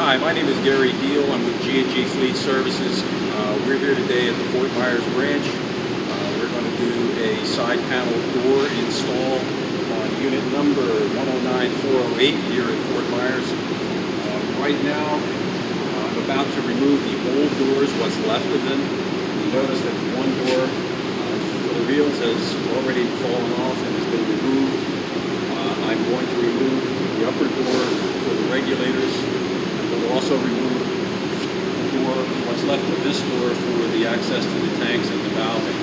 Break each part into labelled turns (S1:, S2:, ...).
S1: Hi, my name is Gary Deal. I'm with G&G Fleet Services. We're here today at the Fort Myers branch. We're going to do a side panel door install on unit number 109408 here at Fort Myers. Right now, I'm about to remove the old doors, what's left of them. You notice that one door for the reels has already fallen off and has been removed. I'm going to remove the upper door for the regulators. We'll also remove the door, what's left of this door for the access to the tanks and the valving.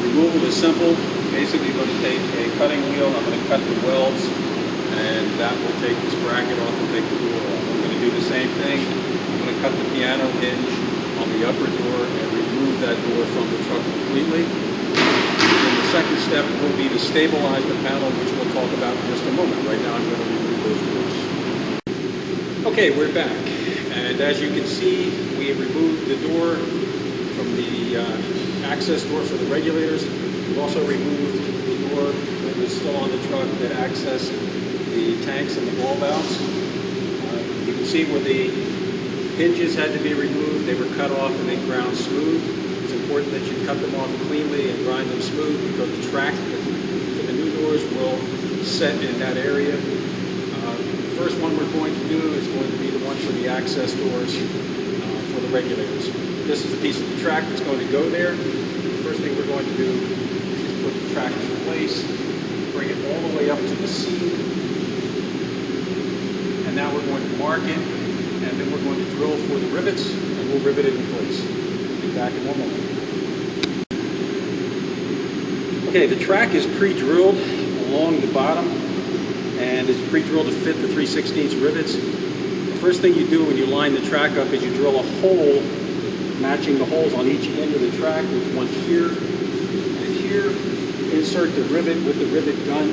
S1: Removal is simple. Basically going to take a cutting wheel, I'm going to cut the welds, and that will take this bracket off and take the door off. I'm going to do the same thing. I'm going to cut the piano hinge on the upper door and remove that door from the truck completely. And the second step will be to stabilize the panel, which we'll talk about in just a moment. Right now I'm going to remove those doors. Okay, we're back, and as you can see, we have removed the door from the access door for the regulators. We've also removed the door that was still on the truck that accessed the tanks and the ball valves. You can see where the hinges had to be removed. They were cut off and then ground smooth. It's important that you cut them off cleanly and grind them smooth because the track for the new doors will set in that area. The first one we're going to do is going to be the one for the access doors for the regulators. This is a piece of the track that's going to go there. The first thing we're going to do is put the track in place, bring it all the way up to the seam, and now we're going to mark it, and then we're going to drill for the rivets, and we'll rivet it in place. We'll be back in one moment. Okay, the track is pre-drilled along the bottom, and it's pre-drilled to fit the 3/16 rivets. The first thing you do when you line the track up is you drill a hole matching the holes on each end of the track. There's one here and here. Insert the rivet with the rivet gun.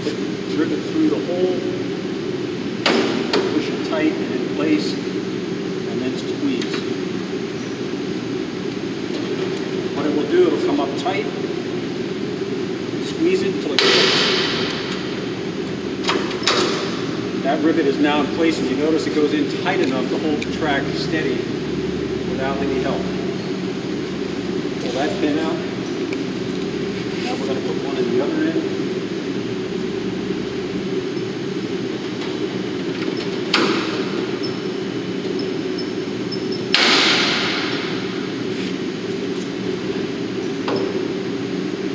S1: Put the rivet through the hole. Push it tight and in place, and then squeeze. What it will do, it'll come up tight. Squeeze it until it clicks. That rivet is now in place, and you notice it goes in tight enough to hold the track steady without any help. Pull that pin out. Now we're going to put one in the other end.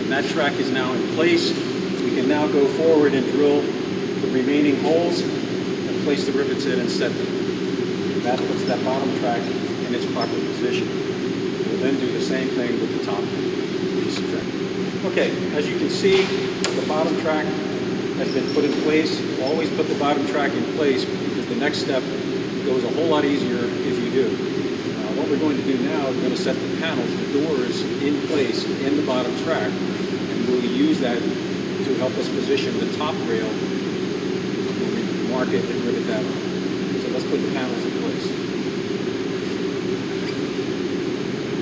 S1: And that track is now in place. We can now go forward and drill the remaining holes and place the rivets in and set them. That puts that bottom track in its proper position. We'll then do the same thing with the top piece of track. Okay, as you can see, the bottom track has been put in place. Always put the bottom track in place because the next step goes a whole lot easier if you do. What we're going to do now is we're going to set the panels, the doors, in place in the bottom track, and we'll use that to help us position the top rail. Mark it and rivet that on. So let's put the panels in place.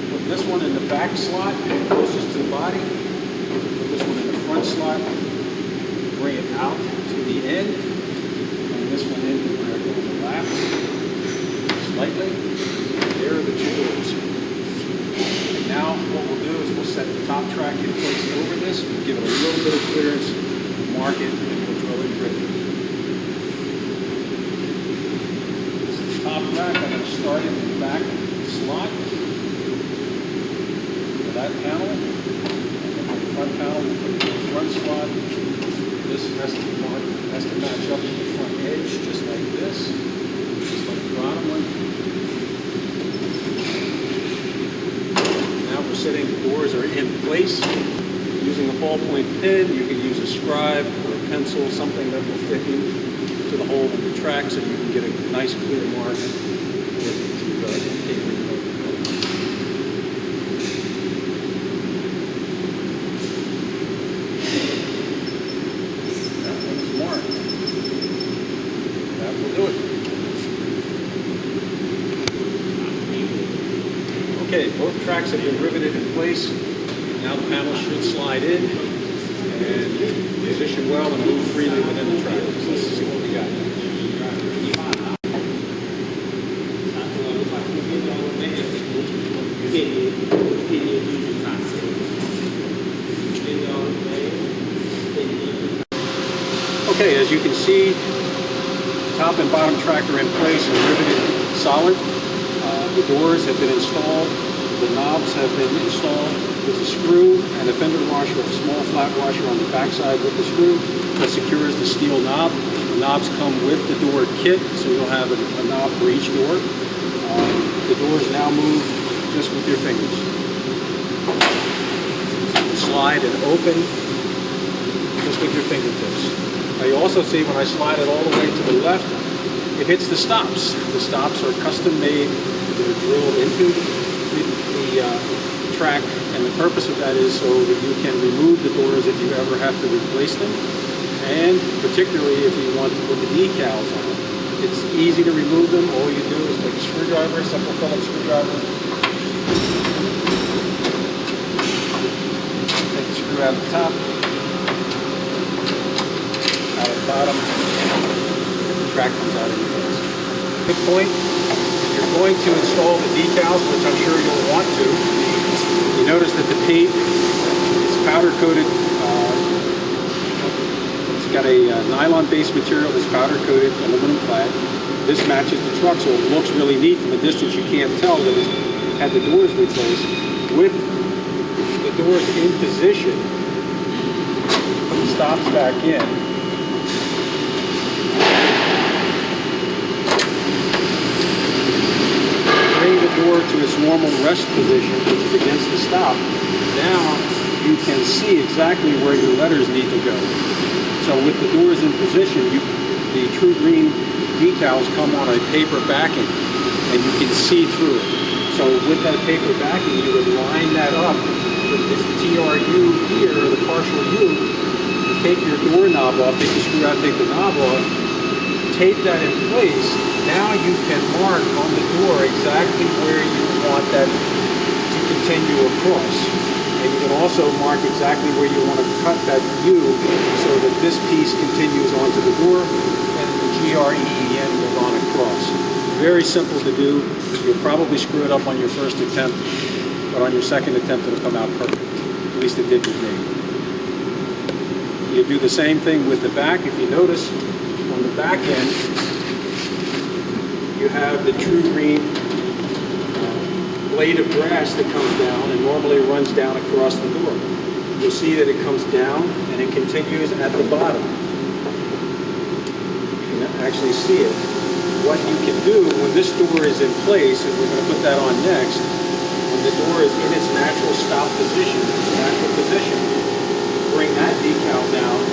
S1: Put this one in the back slot, closest to the body. Put this one in the front slot. Bring it out to the end. Bring this one in where it overlaps slightly. There are the two doors. And now what we'll do is we'll set the top track in place over this. We'll give it a little bit of clearance, mark it, and we'll drill it and rivet it. Top rack, I'm going to start it in the back slot for that panel. And then the front panel, we put it in the front slot. This has to match up to the front edge, just like this, just like the bottom one. Now we're setting the doors are in place. Using a ballpoint pen, you can use a scribe or a pencil, something that will fit into the hole in the track so you can get a nice clear mark to indicate where you're going to go. That one's marked. That will do it. Okay, both tracks have been riveted in place. Now the panel should slide in and position well and move freely within the track. So let's see what we got. Okay, as you can see, top and bottom track are in place and riveted solid. The doors have been installed. The knobs have been installed. There's a screw and a fender washer, a small flat washer on the backside with the screw that secures the steel knob. The knobs come with the door kit, so you'll have a knob for each door. The doors now move just with your fingers. Slide and open just with your fingertips. Now you also see when I slide it all the way to the left, it hits the stops. The stops are custom made. They're drilled into the track, and the purpose of that is so that you can remove the doors if you ever have to replace them, and particularly if you want to put the decals on them. It's easy to remove them. All you do is take a screwdriver, simple Phillips screwdriver, take the screw out of the top, out of the bottom, and the track comes out of your place. Good point. You're going to install the decals, which I'm sure you'll want to. You notice that the paint is powder coated. It's got a nylon-based material that's powder coated, aluminum clad. This matches the truck, so it looks really neat. From a distance, you can't tell that it's had the doors replaced. With the doors in position, put the stops back in. Bring the door to its normal rest position, which is against the stop. Now you can see exactly where your letters need to go. So with the doors in position, the True Green decals come on a paper backing, and you can see through it. So with that paper backing, you would line that up with this TRU here, the partial U. You take your doorknob off, take the screw out, take the knob off, tape that in place. Now you can mark on the door exactly where you want that to continue across. And you can also mark exactly where you want to cut that U so that this piece continues onto the door and the GREEN will run across. Very simple to do. You'll probably screw it up on your first attempt, but on your second attempt it'll come out perfect. At least it did with me. You do the same thing with the back. If you notice, on the back end, you have the True Green blade of grass that comes down and normally runs down across the door. You'll see that it comes down and it continues at the bottom. You can actually see it. What you can do when this door is in place, and we're going to put that on next, when the door is in its natural stop position, bring that decal down,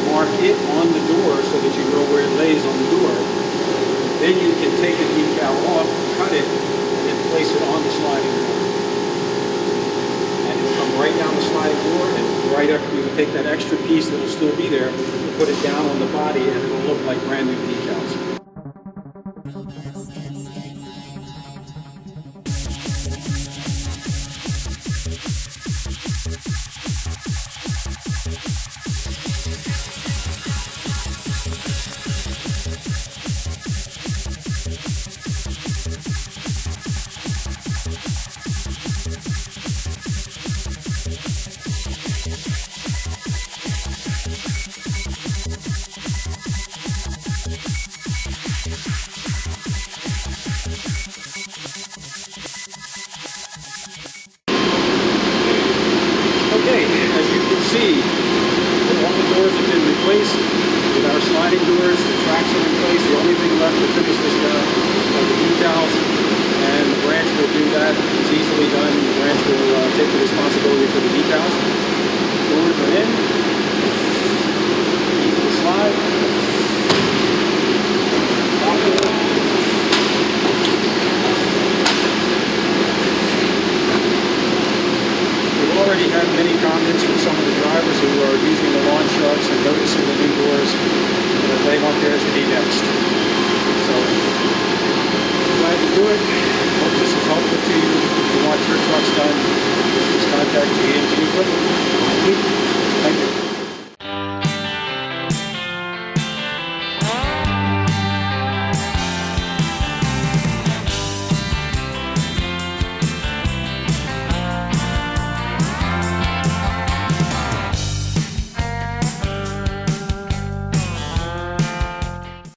S1: mark it on the door so that you know where it lays on the door. Then you can take the decal off, cut it, and then place it on the sliding door. And it'll come right down the sliding door, and right up, you can take that extra piece that will still be there, and put it down on the body, and it'll look like brand new decals. Okay, as you can see, all the doors have been replaced with our sliding doors. The tracks are in place. The only thing left to finish this are the decals, and the branch will do that. It's easily done. The branch will take the responsibility for the decals. Doors are in. Easy to slide. Lock it up. Already had many comments from some of the drivers who are using the Lawnsharks and noticing the new doors, and they want theirs to be next. So, glad to do it. Hope this is helpful to you. If you want your trucks done, just contact GMG Equipment.